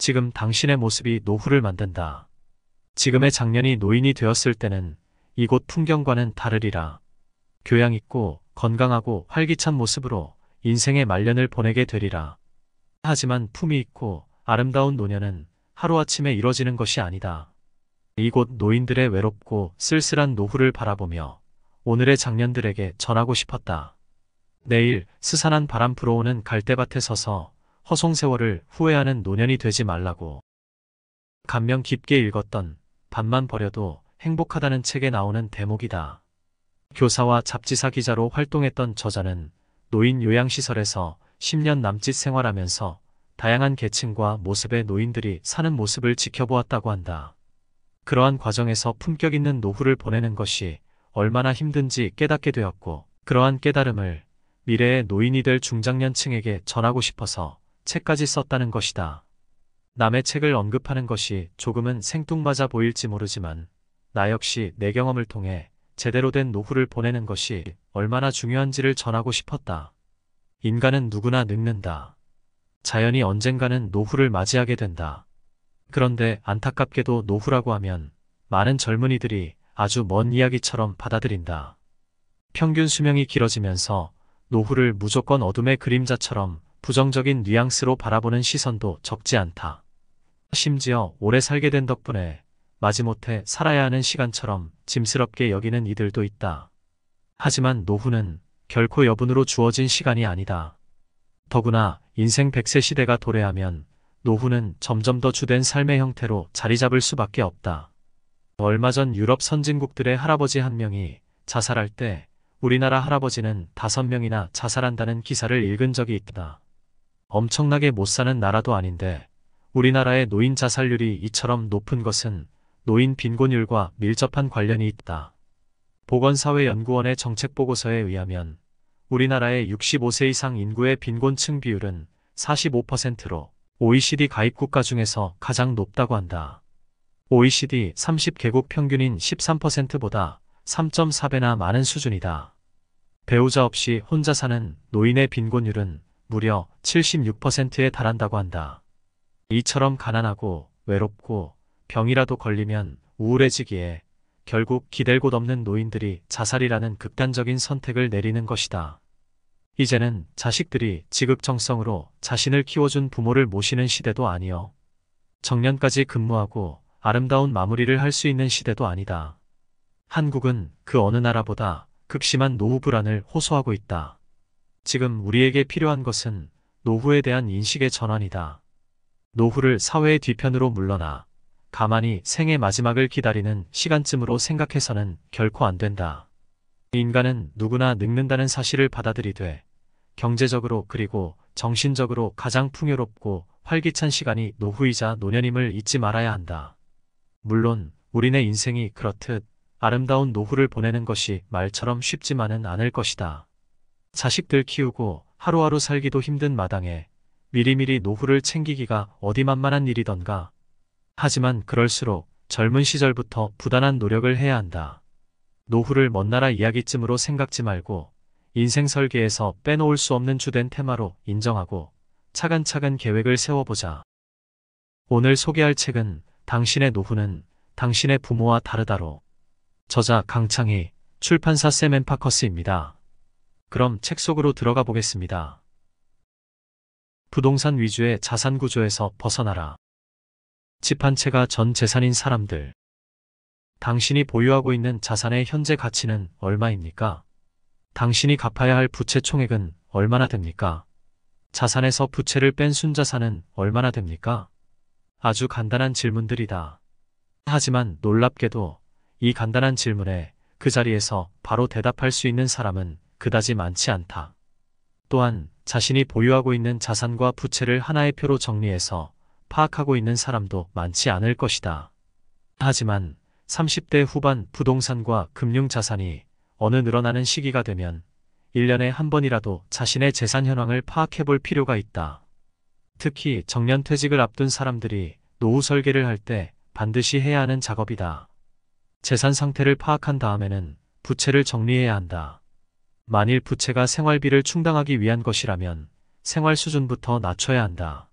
지금 당신의 모습이 노후를 만든다. 지금의 장년이 노인이 되었을 때는 이곳 풍경과는 다르리라. 교양 있고 건강하고 활기찬 모습으로 인생의 말년을 보내게 되리라. 하지만 품위 있고 아름다운 노년은 하루아침에 이뤄지는 것이 아니다. 이곳 노인들의 외롭고 쓸쓸한 노후를 바라보며 오늘의 장년들에게 전하고 싶었다. 내일 스산한 바람 불어오는 갈대밭에 서서 허송세월을 후회하는 노년이 되지 말라고. 감명 깊게 읽었던 밥만 버려도 행복하다는 책에 나오는 대목이다. 교사와 잡지사 기자로 활동했던 저자는 노인 요양시설에서 10년 남짓 생활하면서 다양한 계층과 모습의 노인들이 사는 모습을 지켜보았다고 한다. 그러한 과정에서 품격 있는 노후를 보내는 것이 얼마나 힘든지 깨닫게 되었고, 그러한 깨달음을 미래의 노인이 될 중장년층에게 전하고 싶어서 책까지 썼다는 것이다. 남의 책을 언급하는 것이 조금은 생뚱맞아 보일지 모르지만 나 역시 내 경험을 통해 제대로 된 노후를 보내는 것이 얼마나 중요한지를 전하고 싶었다. 인간은 누구나 늙는다. 자연이 언젠가는 노후를 맞이하게 된다. 그런데 안타깝게도 노후라고 하면 많은 젊은이들이 아주 먼 이야기처럼 받아들인다. 평균 수명이 길어지면서 노후를 무조건 어둠의 그림자처럼 부정적인 뉘앙스로 바라보는 시선도 적지 않다. 심지어 오래 살게 된 덕분에 마지못해 살아야 하는 시간처럼 짐스럽게 여기는 이들도 있다. 하지만 노후는 결코 여분으로 주어진 시간이 아니다. 더구나 인생 100세 시대가 도래하면 노후는 점점 더 주된 삶의 형태로 자리 잡을 수밖에 없다. 얼마 전 유럽 선진국들의 할아버지 한 명이 자살할 때 우리나라 할아버지는 5명이나 자살한다는 기사를 읽은 적이 있다. 엄청나게 못 사는 나라도 아닌데 우리나라의 노인 자살률이 이처럼 높은 것은 노인 빈곤율과 밀접한 관련이 있다. 보건사회연구원의 정책보고서에 의하면 우리나라의 65세 이상 인구의 빈곤층 비율은 45%로 OECD 가입 국가 중에서 가장 높다고 한다. OECD 30개국 평균인 13%보다 3.4배나 많은 수준이다. 배우자 없이 혼자 사는 노인의 빈곤율은 무려 76%에 달한다고 한다. 이처럼 가난하고 외롭고 병이라도 걸리면 우울해지기에 결국 기댈 곳 없는 노인들이 자살이라는 극단적인 선택을 내리는 것이다. 이제는 자식들이 지극정성으로 자신을 키워준 부모를 모시는 시대도 아니요. 정년까지 근무하고 아름다운 마무리를 할 수 있는 시대도 아니다. 한국은 그 어느 나라보다 극심한 노후 불안을 호소하고 있다. 지금 우리에게 필요한 것은 노후에 대한 인식의 전환이다. 노후를 사회의 뒤편으로 물러나 가만히 생의 마지막을 기다리는 시간쯤으로 생각해서는 결코 안 된다. 인간은 누구나 늙는다는 사실을 받아들이되 경제적으로 그리고 정신적으로 가장 풍요롭고 활기찬 시간이 노후이자 노년임을 잊지 말아야 한다. 물론 우리네 인생이 그렇듯 아름다운 노후를 보내는 것이 말처럼 쉽지만은 않을 것이다. 자식들 키우고 하루하루 살기도 힘든 마당에 미리미리 노후를 챙기기가 어디 만만한 일이던가. 하지만 그럴수록 젊은 시절부터 부단한 노력을 해야 한다. 노후를 먼 나라 이야기쯤으로 생각지 말고 인생 설계에서 빼놓을 수 없는 주된 테마로 인정하고 차근차근 계획을 세워보자. 오늘 소개할 책은 당신의 노후는 당신의 부모와 다르다로. 저자 강창희, 출판사 샘앤파커스입니다. 그럼 책 속으로 들어가 보겠습니다. 부동산 위주의 자산 구조에서 벗어나라. 집 한 채가 전 재산인 사람들. 당신이 보유하고 있는 자산의 현재 가치는 얼마입니까? 당신이 갚아야 할 부채 총액은 얼마나 됩니까? 자산에서 부채를 뺀 순자산은 얼마나 됩니까? 아주 간단한 질문들이다. 하지만 놀랍게도 이 간단한 질문에 그 자리에서 바로 대답할 수 있는 사람은 그다지 많지 않다. 또한 자신이 보유하고 있는 자산과 부채를 하나의 표로 정리해서 파악하고 있는 사람도 많지 않을 것이다. 하지만 30대 후반 부동산과 금융자산이 어느 늘어나는 시기가 되면 1년에 한 번이라도 자신의 재산 현황을 파악해 볼 필요가 있다. 특히 정년퇴직을 앞둔 사람들이 노후 설계를 할 때 반드시 해야 하는 작업이다. 재산 상태를 파악한 다음에는 부채를 정리해야 한다. 만일 부채가 생활비를 충당하기 위한 것이라면 생활 수준부터 낮춰야 한다.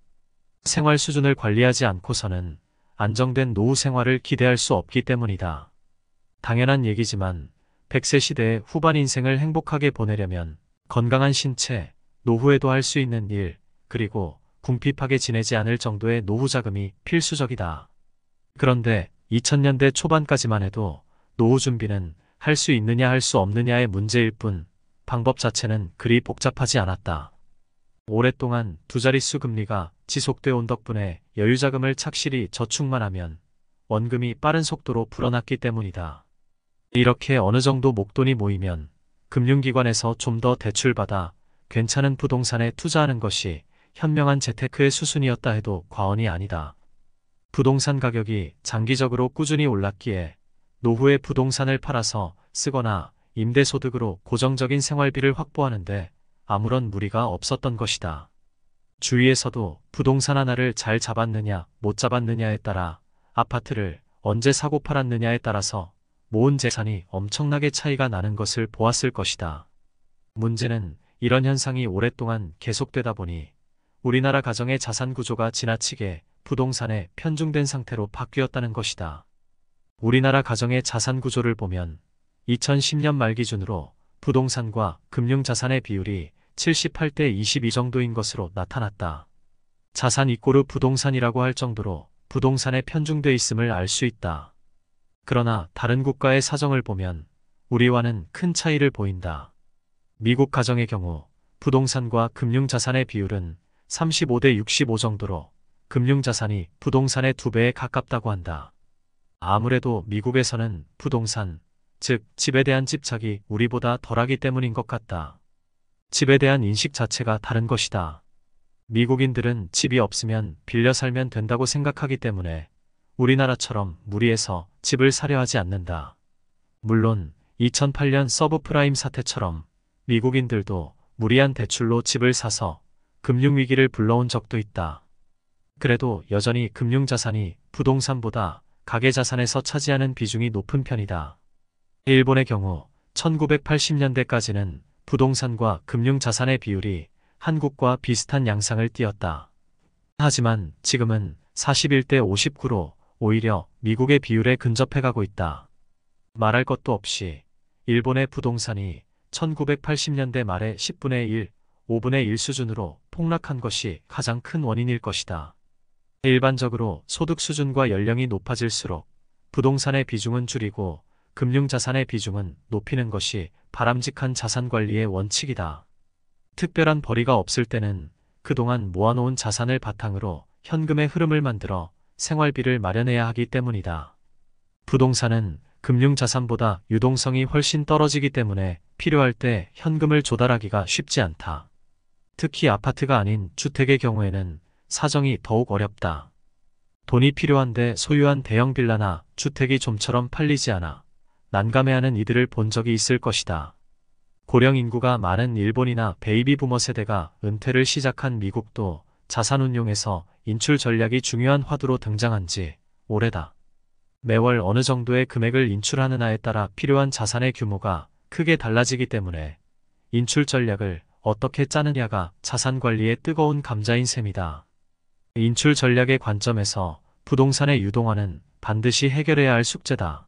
생활 수준을 관리하지 않고서는 안정된 노후 생활을 기대할 수 없기 때문이다. 당연한 얘기지만 100세 시대의 후반 인생을 행복하게 보내려면 건강한 신체, 노후에도 할 수 있는 일, 그리고 궁핍하게 지내지 않을 정도의 노후 자금이 필수적이다. 그런데 2000년대 초반까지만 해도 노후 준비는 할 수 있느냐 할 수 없느냐의 문제일 뿐 방법 자체는 그리 복잡하지 않았다. 오랫동안 두 자릿수 금리가 지속되어 온 덕분에 여유자금을 착실히 저축만 하면 원금이 빠른 속도로 불어났기 때문이다. 이렇게 어느 정도 목돈이 모이면 금융기관에서 좀 더 대출받아 괜찮은 부동산에 투자하는 것이 현명한 재테크의 수순이었다 해도 과언이 아니다. 부동산 가격이 장기적으로 꾸준히 올랐기에 노후에 부동산을 팔아서 쓰거나 임대소득으로 고정적인 생활비를 확보하는데 아무런 무리가 없었던 것이다. 주위에서도 부동산 하나를 잘 잡았느냐 못 잡았느냐에 따라 아파트를 언제 사고 팔았느냐에 따라서 모은 재산이 엄청나게 차이가 나는 것을 보았을 것이다. 문제는 이런 현상이 오랫동안 계속되다 보니 우리나라 가정의 자산 구조가 지나치게 부동산에 편중된 상태로 바뀌었다는 것이다. 우리나라 가정의 자산 구조를 보면 2010년 말 기준으로 부동산과 금융자산의 비율이 78대 22 정도인 것으로 나타났다. 자산 이꼬르 부동산이라고 할 정도로 부동산에 편중돼 있음을 알 수 있다. 그러나 다른 국가의 사정을 보면 우리와는 큰 차이를 보인다. 미국 가정의 경우 부동산과 금융자산의 비율은 35대 65 정도로 금융자산이 부동산의 2배에 가깝다고 한다. 아무래도 미국에서는 부동산, 즉 집에 대한 집착이 우리보다 덜하기 때문인 것 같다. 집에 대한 인식 자체가 다른 것이다. 미국인들은 집이 없으면 빌려 살면 된다고 생각하기 때문에 우리나라처럼 무리해서 집을 사려 하지 않는다. 물론 2008년 서브프라임 사태처럼 미국인들도 무리한 대출로 집을 사서 금융위기를 불러온 적도 있다. 그래도 여전히 금융자산이 부동산보다 가계자산에서 차지하는 비중이 높은 편이다. 일본의 경우 1980년대까지는 부동산과 금융자산의 비율이 한국과 비슷한 양상을 띠었다. 하지만 지금은 41대 59로 오히려 미국의 비율에 근접해가고 있다. 말할 것도 없이 일본의 부동산이 1980년대 말에 10분의 1, 5분의 1 수준으로 폭락한 것이 가장 큰 원인일 것이다. 일반적으로 소득 수준과 연령이 높아질수록 부동산의 비중은 줄이고 금융자산의 비중은 높이는 것이 바람직한 자산관리의 원칙이다. 특별한 벌이가 없을 때는 그동안 모아놓은 자산을 바탕으로 현금의 흐름을 만들어 생활비를 마련해야 하기 때문이다. 부동산은 금융자산보다 유동성이 훨씬 떨어지기 때문에 필요할 때 현금을 조달하기가 쉽지 않다. 특히 아파트가 아닌 주택의 경우에는 사정이 더욱 어렵다. 돈이 필요한데 소유한 대형 빌라나 주택이 좀처럼 팔리지 않아 난감해하는 이들을 본 적이 있을 것이다. 고령 인구가 많은 일본이나 베이비 부머 세대가 은퇴를 시작한 미국도 자산운용에서 인출 전략이 중요한 화두로 등장한 지 오래다. 매월 어느 정도의 금액을 인출하느냐에 따라 필요한 자산의 규모가 크게 달라지기 때문에 인출 전략을 어떻게 짜느냐가 자산관리의 뜨거운 감자인 셈이다. 인출 전략의 관점에서 부동산의 유동화는 반드시 해결해야 할 숙제다.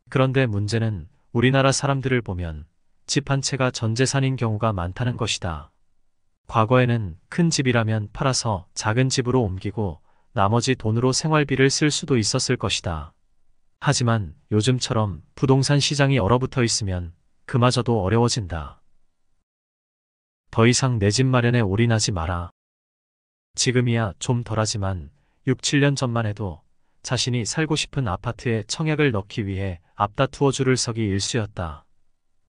그런데 문제는 우리나라 사람들을 보면 집 한 채가 전 재산인 경우가 많다는 것이다. 과거에는 큰 집이라면 팔아서 작은 집으로 옮기고 나머지 돈으로 생활비를 쓸 수도 있었을 것이다. 하지만 요즘처럼 부동산 시장이 얼어붙어 있으면 그마저도 어려워진다. 더 이상 내 집 마련에 올인하지 마라. 지금이야 좀 덜하지만 6, 7년 전만 해도 자신이 살고 싶은 아파트에 청약을 넣기 위해 앞다투어 줄을 서기 일쑤였다.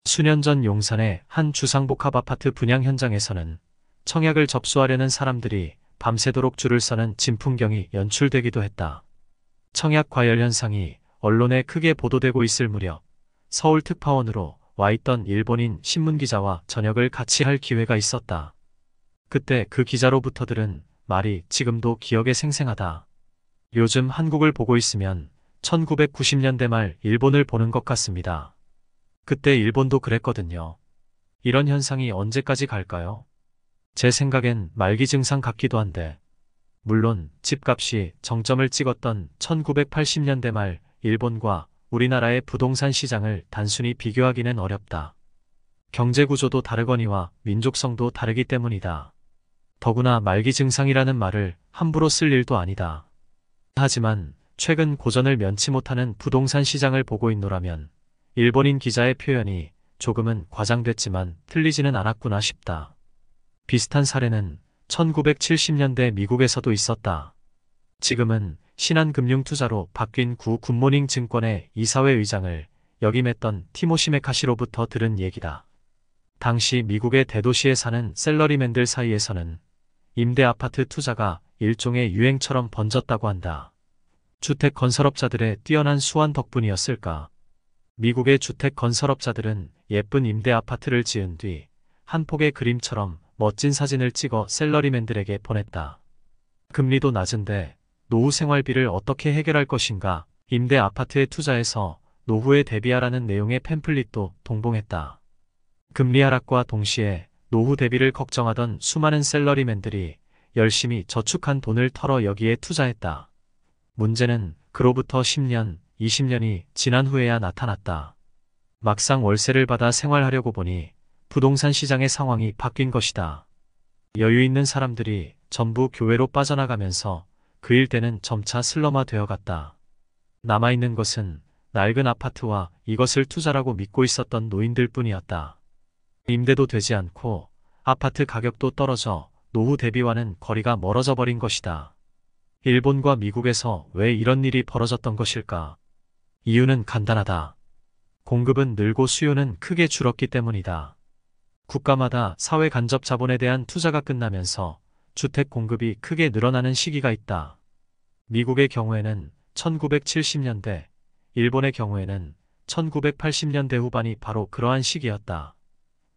수년 전 용산의 한 주상복합 아파트 분양 현장에서는 청약을 접수하려는 사람들이 밤새도록 줄을 서는 진풍경이 연출되기도 했다. 청약 과열 현상이 언론에 크게 보도되고 있을 무렵 서울 특파원으로 와 있던 일본인 신문기자와 저녁을 같이 할 기회가 있었다. 그때 그 기자로부터 들은 말이 지금도 기억에 생생하다. 요즘 한국을 보고 있으면 1990년대 말 일본을 보는 것 같습니다. 그때 일본도 그랬거든요. 이런 현상이 언제까지 갈까요? 제 생각엔 말기 증상 같기도 한데 물론 집값이 정점을 찍었던 1980년대 말 일본과 우리나라의 부동산 시장을 단순히 비교하기는 어렵다. 경제 구조도 다르거니와 민족성도 다르기 때문이다. 더구나 말기 증상이라는 말을 함부로 쓸 일도 아니다. 하지만 최근 고전을 면치 못하는 부동산 시장을 보고 있노라면 일본인 기자의 표현이 조금은 과장됐지만 틀리지는 않았구나 싶다. 비슷한 사례는 1970년대 미국에서도 있었다. 지금은 신한금융투자로 바뀐 구 굿모닝 증권의 이사회 의장을 역임했던 티모시 메카시로부터 들은 얘기다. 당시 미국의 대도시에 사는 셀러리맨들 사이에서는 임대 아파트 투자가 일종의 유행처럼 번졌다고 한다. 주택 건설업자들의 뛰어난 수완 덕분이었을까? 미국의 주택 건설업자들은 예쁜 임대 아파트를 지은 뒤 한 폭의 그림처럼 멋진 사진을 찍어 셀러리맨들에게 보냈다. 금리도 낮은데 노후 생활비를 어떻게 해결할 것인가? 임대 아파트에 투자해서 노후에 대비하라는 내용의 팸플릿도 동봉했다. 금리 하락과 동시에 노후 대비를 걱정하던 수많은 셀러리맨들이 열심히 저축한 돈을 털어 여기에 투자했다. 문제는 그로부터 10년, 20년이 지난 후에야 나타났다. 막상 월세를 받아 생활하려고 보니 부동산 시장의 상황이 바뀐 것이다. 여유 있는 사람들이 전부 교외로 빠져나가면서 그 일대는 점차 슬럼화 되어갔다. 남아있는 것은 낡은 아파트와 이것을 투자라고 믿고 있었던 노인들 뿐이었다. 임대도 되지 않고 아파트 가격도 떨어져 노후 대비와는 거리가 멀어져 버린 것이다. 일본과 미국에서 왜 이런 일이 벌어졌던 것일까? 이유는 간단하다. 공급은 늘고 수요는 크게 줄었기 때문이다. 국가마다 사회 간접 자본에 대한 투자가 끝나면서 주택 공급이 크게 늘어나는 시기가 있다. 미국의 경우에는 1970년대, 일본의 경우에는 1980년대 후반이 바로 그러한 시기였다.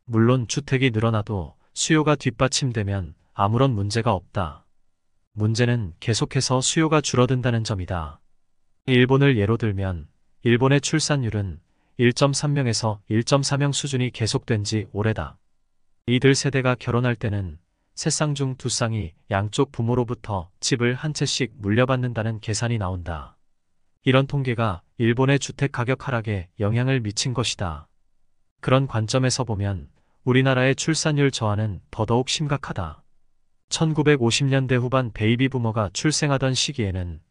물론 주택이 늘어나도 수요가 뒷받침되면 아무런 문제가 없다. 문제는 계속해서 수요가 줄어든다는 점이다. 일본을 예로 들면 일본의 출산율은 1.3명에서 1.4명 수준이 계속된 지 오래다. 이들 세대가 결혼할 때는 3쌍 중 2쌍이 양쪽 부모로부터 집을 한 채씩 물려받는다는 계산이 나온다. 이런 통계가 일본의 주택 가격 하락에 영향을 미친 것이다. 그런 관점에서 보면 우리나라의 출산율 저하는 더더욱 심각하다. 1950년대 후반 베이비 부머가 출생하던 시기에는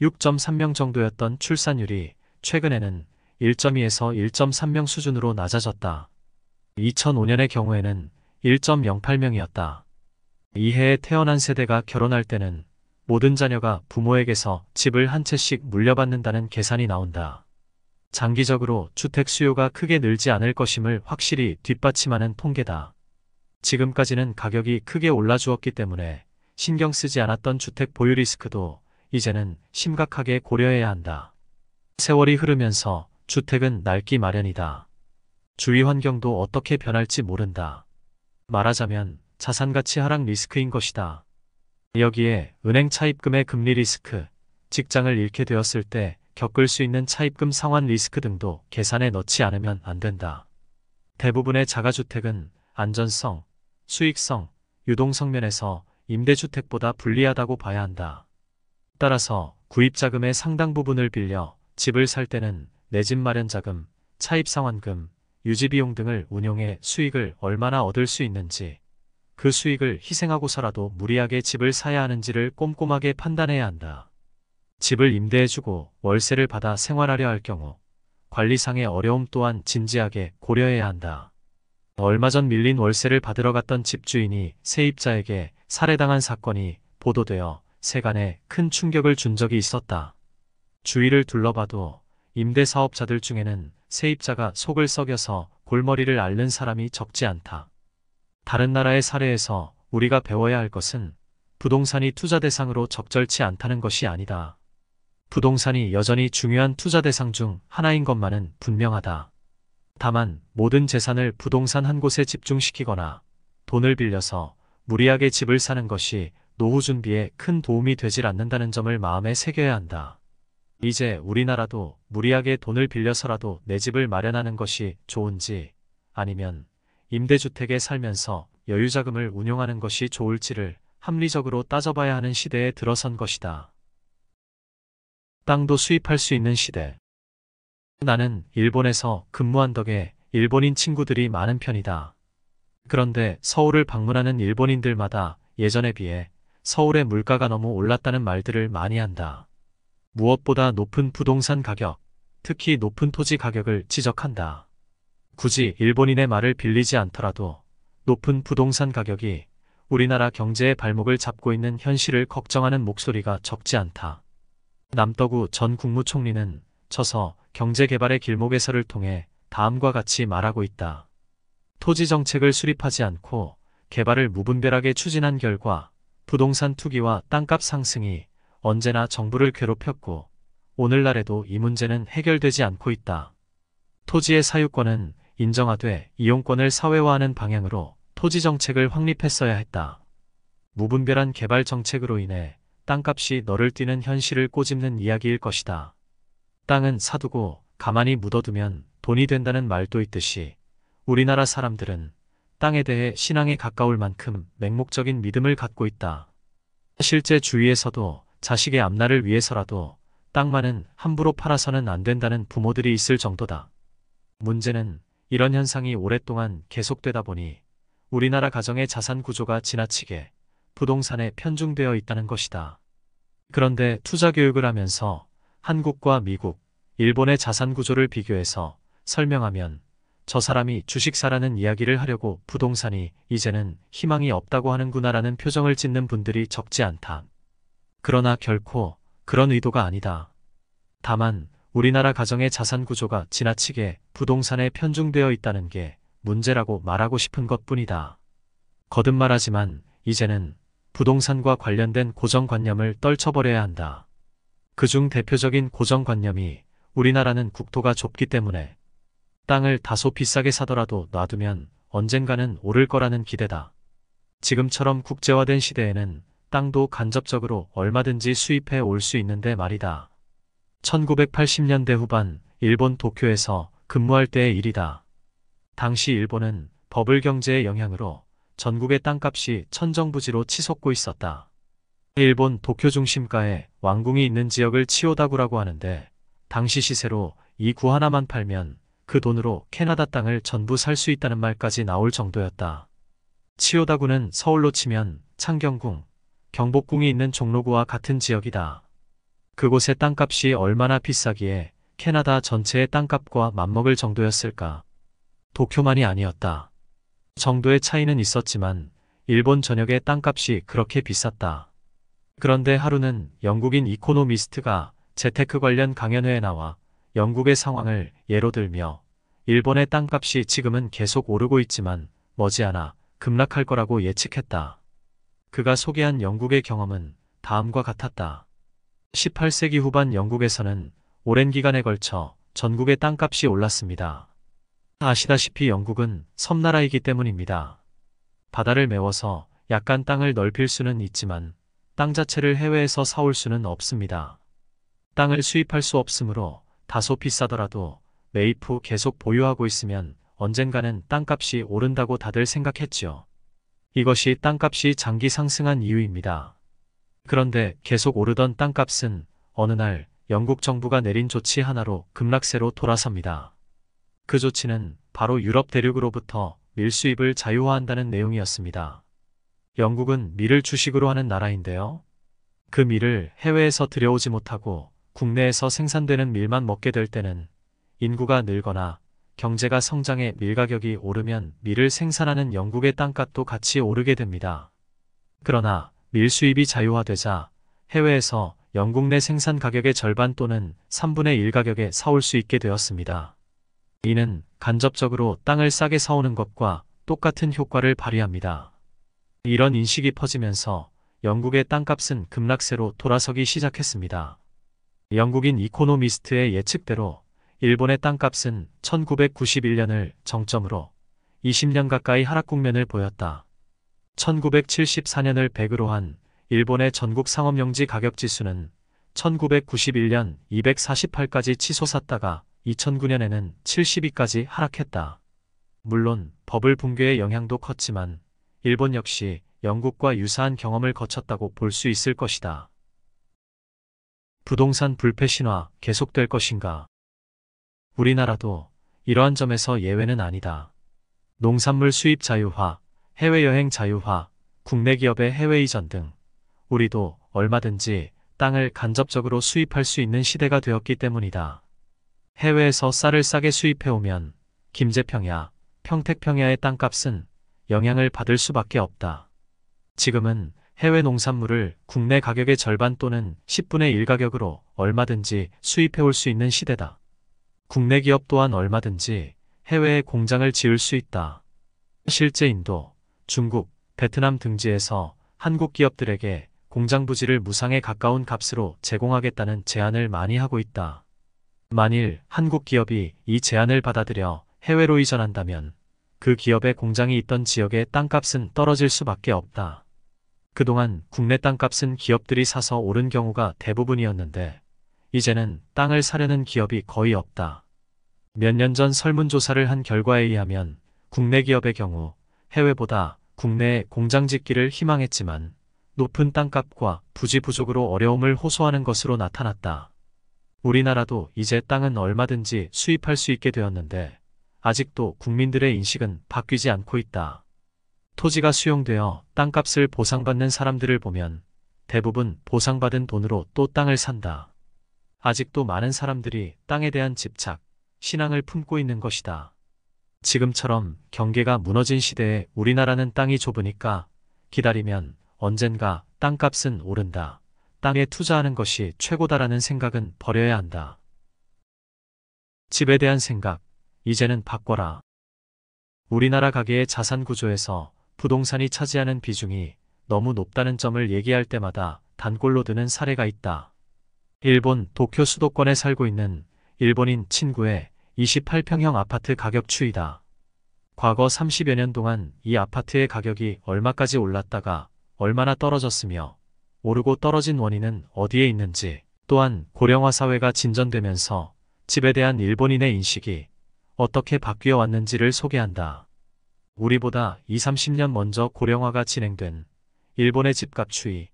6.3명 정도였던 출산율이 최근에는 1.2에서 1.3명 수준으로 낮아졌다. 2005년의 경우에는 1.08명이었다. 이해에 태어난 세대가 결혼할 때는 모든 자녀가 부모에게서 집을 한 채씩 물려받는다는 계산이 나온다. 장기적으로 주택 수요가 크게 늘지 않을 것임을 확실히 뒷받침하는 통계다. 지금까지는 가격이 크게 올라주었기 때문에 신경 쓰지 않았던 주택 보유 리스크도 이제는 심각하게 고려해야 한다. 세월이 흐르면서 주택은 낡기 마련이다. 주위 환경도 어떻게 변할지 모른다. 말하자면 자산가치 하락 리스크인 것이다. 여기에 은행 차입금의 금리 리스크, 직장을 잃게 되었을 때 겪을 수 있는 차입금 상환 리스크 등도 계산에 넣지 않으면 안 된다. 대부분의 자가주택은 안전성, 수익성, 유동성 면에서 임대주택보다 불리하다고 봐야 한다. 따라서 구입자금의 상당 부분을 빌려 집을 살 때는 내 집 마련 자금, 차입상환금, 유지비용 등을 운용해 수익을 얼마나 얻을 수 있는지, 그 수익을 희생하고서라도 무리하게 집을 사야 하는지를 꼼꼼하게 판단해야 한다. 집을 임대해주고 월세를 받아 생활하려 할 경우 관리상의 어려움 또한 진지하게 고려해야 한다. 얼마 전 밀린 월세를 받으러 갔던 집주인이 세입자에게 살해당한 사건이 보도되어 세간에 큰 충격을 준 적이 있었다. 주위를 둘러봐도 임대사업자들 중에는 세입자가 속을 썩여서 골머리를 앓는 사람이 적지 않다. 다른 나라의 사례에서 우리가 배워야 할 것은 부동산이 투자 대상으로 적절치 않다는 것이 아니다. 부동산이 여전히 중요한 투자 대상 중 하나인 것만은 분명하다. 다만 모든 재산을 부동산 한 곳에 집중시키거나 돈을 빌려서 무리하게 집을 사는 것이 노후 준비에 큰 도움이 되질 않는다는 점을 마음에 새겨야 한다. 이제 우리나라도 무리하게 돈을 빌려서라도 내 집을 마련하는 것이 좋은지 아니면 임대주택에 살면서 여유자금을 운용하는 것이 좋을지를 합리적으로 따져봐야 하는 시대에 들어선 것이다. 땅도 수입할 수 있는 시대. 나는 일본에서 근무한 덕에 일본인 친구들이 많은 편이다. 그런데 서울을 방문하는 일본인들마다 예전에 비해 서울의 물가가 너무 올랐다는 말들을 많이 한다. 무엇보다 높은 부동산 가격, 특히 높은 토지 가격을 지적한다. 굳이 일본인의 말을 빌리지 않더라도 높은 부동산 가격이 우리나라 경제의 발목을 잡고 있는 현실을 걱정하는 목소리가 적지 않다. 남떠구 전 국무총리는 처서 경제개발의 길목에서를 통해 다음과 같이 말하고 있다. 토지 정책을 수립하지 않고 개발을 무분별하게 추진한 결과 부동산 투기와 땅값 상승이 언제나 정부를 괴롭혔고 오늘날에도 이 문제는 해결되지 않고 있다. 토지의 사유권은 인정하되 이용권을 사회화하는 방향으로 토지 정책을 확립했어야 했다. 무분별한 개발 정책으로 인해 땅값이 너를 뛰는 현실을 꼬집는 이야기일 것이다. 땅은 사두고 가만히 묻어두면 돈이 된다는 말도 있듯이 우리나라 사람들은 땅에 대해 신앙에 가까울 만큼 맹목적인 믿음을 갖고 있다. 실제 주위에서도 자식의 앞날을 위해서라도 땅만은 함부로 팔아서는 안 된다는 부모들이 있을 정도다. 문제는 이런 현상이 오랫동안 계속되다 보니 우리나라 가정의 자산 구조가 지나치게 부동산에 편중되어 있다는 것이다. 그런데 투자 교육을 하면서 한국과 미국, 일본의 자산 구조를 비교해서 설명하면 저 사람이 주식 사라는 이야기를 하려고 부동산이 이제는 희망이 없다고 하는구나라는 표정을 짓는 분들이 적지 않다. 그러나 결코 그런 의도가 아니다. 다만 우리나라 가정의 자산 구조가 지나치게 부동산에 편중되어 있다는 게 문제라고 말하고 싶은 것뿐이다. 거듭말하지만 이제는 부동산과 관련된 고정관념을 떨쳐버려야 한다. 그중 대표적인 고정관념이 우리나라는 국토가 좁기 때문에 땅을 다소 비싸게 사더라도 놔두면 언젠가는 오를 거라는 기대다. 지금처럼 국제화된 시대에는 땅도 간접적으로 얼마든지 수입해 올 수 있는데 말이다. 1980년대 후반 일본 도쿄에서 근무할 때의 일이다. 당시 일본은 버블 경제의 영향으로 전국의 땅값이 천정부지로 치솟고 있었다. 일본 도쿄 중심가에 왕궁이 있는 지역을 치요다구라고 하는데 당시 시세로 이 구 하나만 팔면 그 돈으로 캐나다 땅을 전부 살 수 있다는 말까지 나올 정도였다. 치요다구는 서울로 치면 창경궁, 경복궁이 있는 종로구와 같은 지역이다. 그곳의 땅값이 얼마나 비싸기에 캐나다 전체의 땅값과 맞먹을 정도였을까? 도쿄만이 아니었다. 정도의 차이는 있었지만 일본 전역의 땅값이 그렇게 비쌌다. 그런데 하루는 영국인 이코노미스트가 재테크 관련 강연회에 나와 영국의 상황을 예로 들며 일본의 땅값이 지금은 계속 오르고 있지만 머지않아 급락할 거라고 예측했다. 그가 소개한 영국의 경험은 다음과 같았다. 18세기 후반 영국에서는 오랜 기간에 걸쳐 전국의 땅값이 올랐습니다. 아시다시피 영국은 섬나라이기 때문입니다. 바다를 메워서 약간 땅을 넓힐 수는 있지만 땅 자체를 해외에서 사올 수는 없습니다. 땅을 수입할 수 없으므로 다소 비싸더라도 매입 후 계속 보유하고 있으면 언젠가는 땅값이 오른다고 다들 생각했지요. 이것이 땅값이 장기 상승한 이유입니다. 그런데 계속 오르던 땅값은 어느 날 영국 정부가 내린 조치 하나로 급락세로 돌아섭니다. 그 조치는 바로 유럽 대륙으로부터 밀 수입을 자유화한다는 내용이었습니다. 영국은 밀을 주식으로 하는 나라인데요. 그 밀을 해외에서 들여오지 못하고 국내에서 생산되는 밀만 먹게 될 때는 인구가 늘거나 경제가 성장해 밀 가격이 오르면 밀을 생산하는 영국의 땅값도 같이 오르게 됩니다. 그러나 밀 수입이 자유화되자 해외에서 영국 내 생산 가격의 절반 또는 3분의 1 가격에 사올 수 있게 되었습니다. 이는 간접적으로 땅을 싸게 사오는 것과 똑같은 효과를 발휘합니다. 이런 인식이 퍼지면서 영국의 땅값은 급락세로 돌아서기 시작했습니다. 영국인 이코노미스트의 예측대로 일본의 땅값은 1991년을 정점으로 20년 가까이 하락 국면을 보였다. 1974년을 100으로 한 일본의 전국 상업용지 가격지수는 1991년 248까지 치솟았다가 2009년에는 72까지 하락했다. 물론 버블 붕괴의 영향도 컸지만 일본 역시 영국과 유사한 경험을 거쳤다고 볼 수 있을 것이다. 부동산 불패 신화 계속될 것인가? 우리나라도 이러한 점에서 예외는 아니다. 농산물 수입 자유화, 해외여행 자유화, 국내 기업의 해외 이전 등 우리도 얼마든지 땅을 간접적으로 수입할 수 있는 시대가 되었기 때문이다. 해외에서 쌀을 싸게 수입해오면 김제평야, 평택평야의 땅값은 영향을 받을 수밖에 없다. 지금은 해외 농산물을 국내 가격의 절반 또는 10분의 1 가격으로 얼마든지 수입해올 수 있는 시대다. 국내 기업 또한 얼마든지 해외에 공장을 지을 수 있다. 실제 인도, 중국, 베트남 등지에서 한국 기업들에게 공장 부지를 무상에 가까운 값으로 제공하겠다는 제안을 많이 하고 있다. 만일 한국 기업이 이 제안을 받아들여 해외로 이전한다면 그 기업의 공장이 있던 지역의 땅값은 떨어질 수밖에 없다. 그동안 국내 땅값은 기업들이 사서 오른 경우가 대부분이었는데 이제는 땅을 사려는 기업이 거의 없다. 몇 년 전 설문조사를 한 결과에 의하면 국내 기업의 경우 해외보다 국내에 공장 짓기를 희망했지만 높은 땅값과 부지 부족으로 어려움을 호소하는 것으로 나타났다. 우리나라도 이제 땅은 얼마든지 수입할 수 있게 되었는데 아직도 국민들의 인식은 바뀌지 않고 있다. 토지가 수용되어 땅값을 보상받는 사람들을 보면 대부분 보상받은 돈으로 또 땅을 산다. 아직도 많은 사람들이 땅에 대한 집착, 신앙을 품고 있는 것이다. 지금처럼 경계가 무너진 시대에 우리나라는 땅이 좁으니까 기다리면 언젠가 땅값은 오른다. 땅에 투자하는 것이 최고다라는 생각은 버려야 한다. 집에 대한 생각, 이제는 바꿔라. 우리나라 가계의 자산 구조에서 부동산이 차지하는 비중이 너무 높다는 점을 얘기할 때마다 단골로 드는 사례가 있다. 일본 도쿄 수도권에 살고 있는 일본인 친구의 28평형 아파트 가격 추이다. 과거 30여 년 동안 이 아파트의 가격이 얼마까지 올랐다가 얼마나 떨어졌으며 오르고 떨어진 원인은 어디에 있는지, 또한 고령화 사회가 진전되면서 집에 대한 일본인의 인식이 어떻게 바뀌어 왔는지를 소개한다. 우리보다 20-30년 먼저 고령화가 진행된 일본의 집값 추이,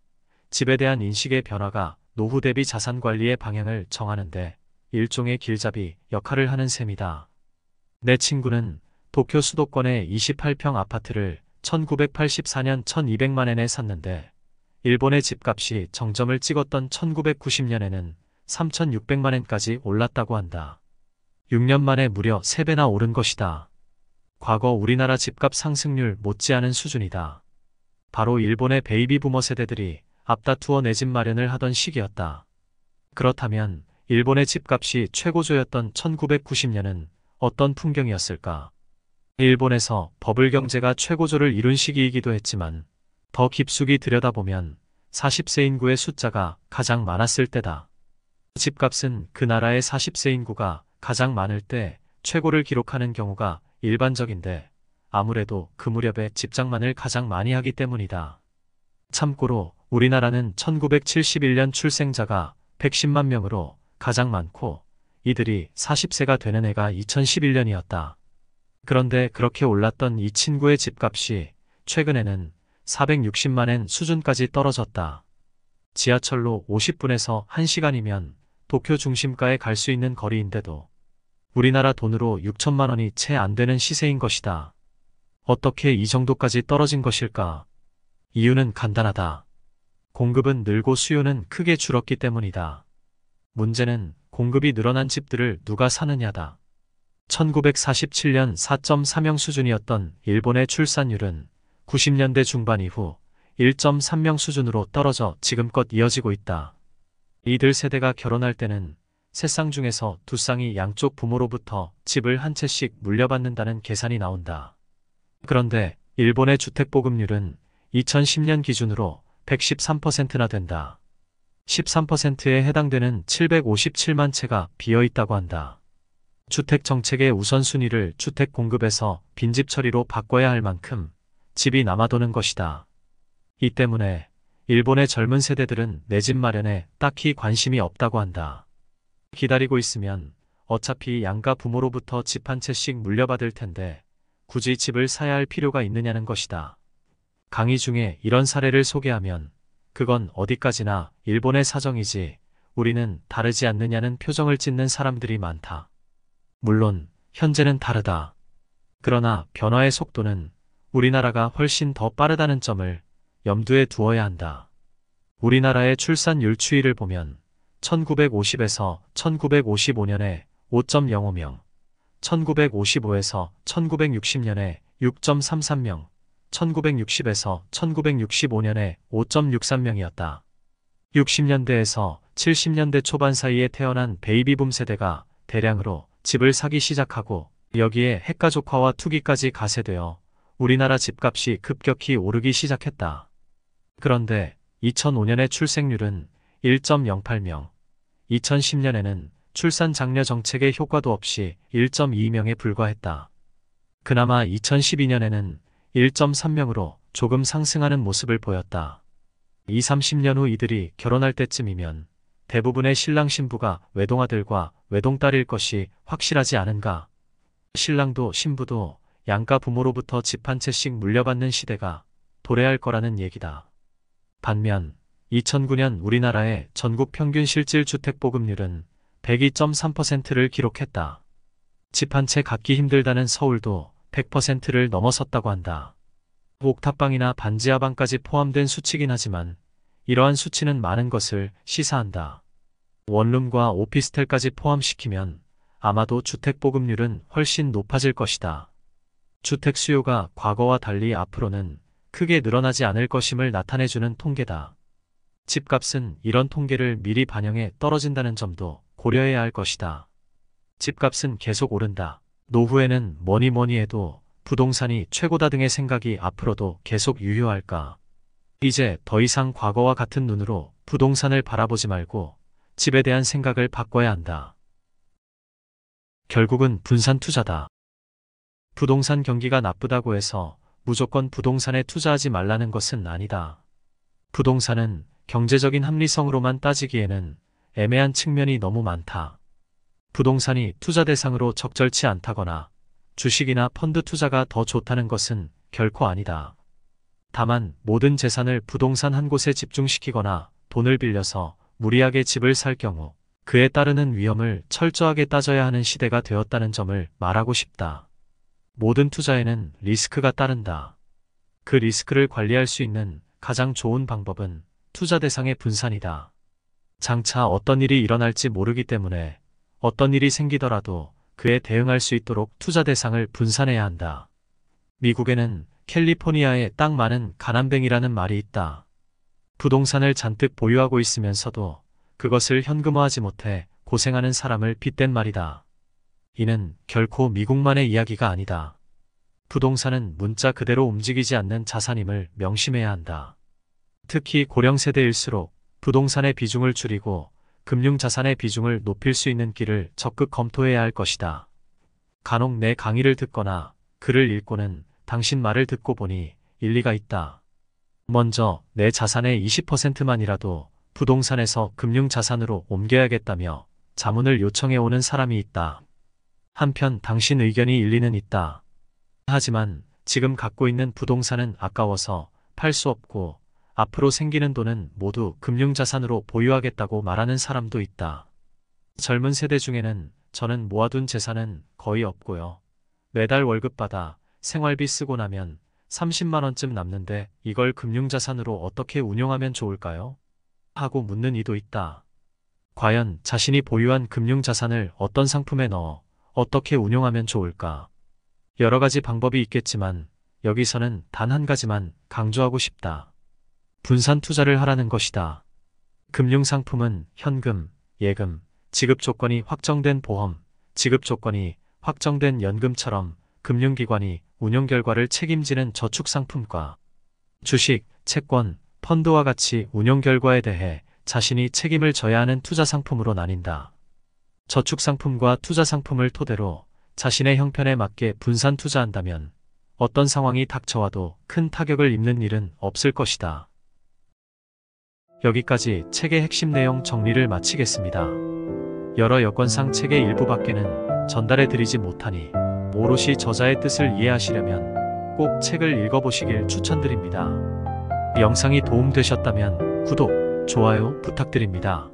집에 대한 인식의 변화가 노후 대비 자산 관리의 방향을 정하는데 일종의 길잡이 역할을 하는 셈이다. 내 친구는 도쿄 수도권의 28평 아파트를 1984년 1200만엔에 샀는데 일본의 집값이 정점을 찍었던 1990년에는 3600만엔까지 올랐다고 한다. 6년 만에 무려 3배나 오른 것이다. 과거 우리나라 집값 상승률 못지않은 수준이다. 바로 일본의 베이비 부머 세대들이 앞다투어 내 집 마련을 하던 시기였다. 그렇다면 일본의 집값이 최고조였던 1990년은 어떤 풍경이었을까? 일본에서 버블 경제가 최고조를 이룬 시기이기도 했지만 더 깊숙이 들여다보면 40세 인구의 숫자가 가장 많았을 때다. 집값은 그 나라의 40세 인구가 가장 많을 때 최고를 기록하는 경우가 일반적인데 아무래도 그 무렵에 집장만을 가장 많이 하기 때문이다. 참고로 우리나라는 1971년 출생자가 110만 명으로 가장 많고 이들이 40세가 되는 해가 2011년이었다. 그런데 그렇게 올랐던 이 친구의 집값이 최근에는 460만엔 수준까지 떨어졌다. 지하철로 50분에서 1시간이면 도쿄 중심가에 갈 수 있는 거리인데도 우리나라 돈으로 6천만 원이 채 안 되는 시세인 것이다. 어떻게 이 정도까지 떨어진 것일까? 이유는 간단하다. 공급은 늘고 수요는 크게 줄었기 때문이다. 문제는 공급이 늘어난 집들을 누가 사느냐다. 1947년 4.4명 수준이었던 일본의 출산율은 90년대 중반 이후 1.3명 수준으로 떨어져 지금껏 이어지고 있다. 이들 세대가 결혼할 때는 3쌍 중에서 2쌍이 양쪽 부모로부터 집을 한 채씩 물려받는다는 계산이 나온다. 그런데 일본의 주택보급률은 2010년 기준으로 113%나 된다. 13%에 해당되는 757만 채가 비어있다고 한다. 주택정책의 우선순위를 주택 공급에서 빈집 처리로 바꿔야 할 만큼 집이 남아도는 것이다. 이 때문에 일본의 젊은 세대들은 내 집 마련에 딱히 관심이 없다고 한다. 기다리고 있으면 어차피 양가 부모로부터 집 한 채씩 물려받을 텐데 굳이 집을 사야 할 필요가 있느냐는 것이다. 강의 중에 이런 사례를 소개하면 그건 어디까지나 일본의 사정이지 우리는 다르지 않느냐는 표정을 짓는 사람들이 많다. 물론 현재는 다르다. 그러나 변화의 속도는 우리나라가 훨씬 더 빠르다는 점을 염두에 두어야 한다. 우리나라의 출산율 추이를 보면 1950에서 1955년에 5.05명, 1955에서 1960년에 6.33명, 1960에서 1965년에 5.63명이었다. 60년대에서 70년대 초반 사이에 태어난 베이비붐 세대가 대량으로 집을 사기 시작하고 여기에 핵가족화와 투기까지 가세되어 우리나라 집값이 급격히 오르기 시작했다. 그런데 2005년의 출생률은 1.08명, 2010년에는 출산 장려 정책의 효과도 없이 1.2명에 불과했다. 그나마 2012년에는 1.3명으로 조금 상승하는 모습을 보였다. 20-30년 후 이들이 결혼할 때쯤이면 대부분의 신랑 신부가 외동아들과 외동딸일 것이 확실하지 않은가. 신랑도 신부도 양가 부모로부터 집 한 채씩 물려받는 시대가 도래할 거라는 얘기다. 반면 2009년 우리나라의 전국 평균 실질 주택보급률은 102.3%를 기록했다. 집 한 채 갖기 힘들다는 서울도 100%를 넘어섰다고 한다. 옥탑방이나 반지하방까지 포함된 수치긴 하지만 이러한 수치는 많은 것을 시사한다. 원룸과 오피스텔까지 포함시키면 아마도 주택보급률은 훨씬 높아질 것이다. 주택 수요가 과거와 달리 앞으로는 크게 늘어나지 않을 것임을 나타내주는 통계다. 집값은 이런 통계를 미리 반영해 떨어진다는 점도 고려해야 할 것이다. 집값은 계속 오른다. 노후에는 뭐니 해도 부동산이 최고다 등의 생각이 앞으로도 계속 유효할까? 이제 더 이상 과거와 같은 눈으로 부동산을 바라보지 말고 집에 대한 생각을 바꿔야 한다. 결국은 분산 투자다. 부동산 경기가 나쁘다고 해서 무조건 부동산에 투자하지 말라는 것은 아니다. 부동산은 경제적인 합리성으로만 따지기에는 애매한 측면이 너무 많다. 부동산이 투자 대상으로 적절치 않다거나 주식이나 펀드 투자가 더 좋다는 것은 결코 아니다. 다만 모든 재산을 부동산 한 곳에 집중시키거나 돈을 빌려서 무리하게 집을 살 경우 그에 따르는 위험을 철저하게 따져야 하는 시대가 되었다는 점을 말하고 싶다. 모든 투자에는 리스크가 따른다. 그 리스크를 관리할 수 있는 가장 좋은 방법은 투자 대상의 분산이다. 장차 어떤 일이 일어날지 모르기 때문에 어떤 일이 생기더라도 그에 대응할 수 있도록 투자 대상을 분산해야 한다. 미국에는 캘리포니아에 딱 많은 가난뱅이라는 말이 있다. 부동산을 잔뜩 보유하고 있으면서도 그것을 현금화하지 못해 고생하는 사람을 빗댄 말이다. 이는 결코 미국만의 이야기가 아니다. 부동산은 문자 그대로 움직이지 않는 자산임을 명심해야 한다. 특히 고령세대일수록 부동산의 비중을 줄이고 금융자산의 비중을 높일 수 있는 길을 적극 검토해야 할 것이다. 간혹 내 강의를 듣거나 글을 읽고는 당신 말을 듣고 보니 일리가 있다. 먼저 내 자산의 20%만이라도 부동산에서 금융자산으로 옮겨야겠다며 자문을 요청해 오는 사람이 있다. 한편 당신 의견이 일리는 있다. 하지만 지금 갖고 있는 부동산은 아까워서 팔 수 없고 앞으로 생기는 돈은 모두 금융자산으로 보유하겠다고 말하는 사람도 있다. 젊은 세대 중에는 저는 모아둔 재산은 거의 없고요. 매달 월급 받아 생활비 쓰고 나면 30만 원쯤 남는데 이걸 금융자산으로 어떻게 운용하면 좋을까요? 하고 묻는 이도 있다. 과연 자신이 보유한 금융자산을 어떤 상품에 넣어 어떻게 운용하면 좋을까? 여러 가지 방법이 있겠지만 여기서는 단 한 가지만 강조하고 싶다. 분산 투자를 하라는 것이다. 금융상품은 현금, 예금, 지급 조건이 확정된 보험, 지급 조건이 확정된 연금처럼 금융기관이 운용 결과를 책임지는 저축상품과 주식, 채권, 펀드와 같이 운용 결과에 대해 자신이 책임을 져야 하는 투자상품으로 나뉜다. 저축상품과 투자상품을 토대로 자신의 형편에 맞게 분산 투자한다면 어떤 상황이 닥쳐와도 큰 타격을 입는 일은 없을 것이다. 여기까지 책의 핵심 내용 정리를 마치겠습니다. 여러 여건상 책의 일부밖에는 전달해 드리지 못하니 오롯이 저자의 뜻을 이해하시려면 꼭 책을 읽어보시길 추천드립니다. 영상이 도움되셨다면 구독, 좋아요 부탁드립니다.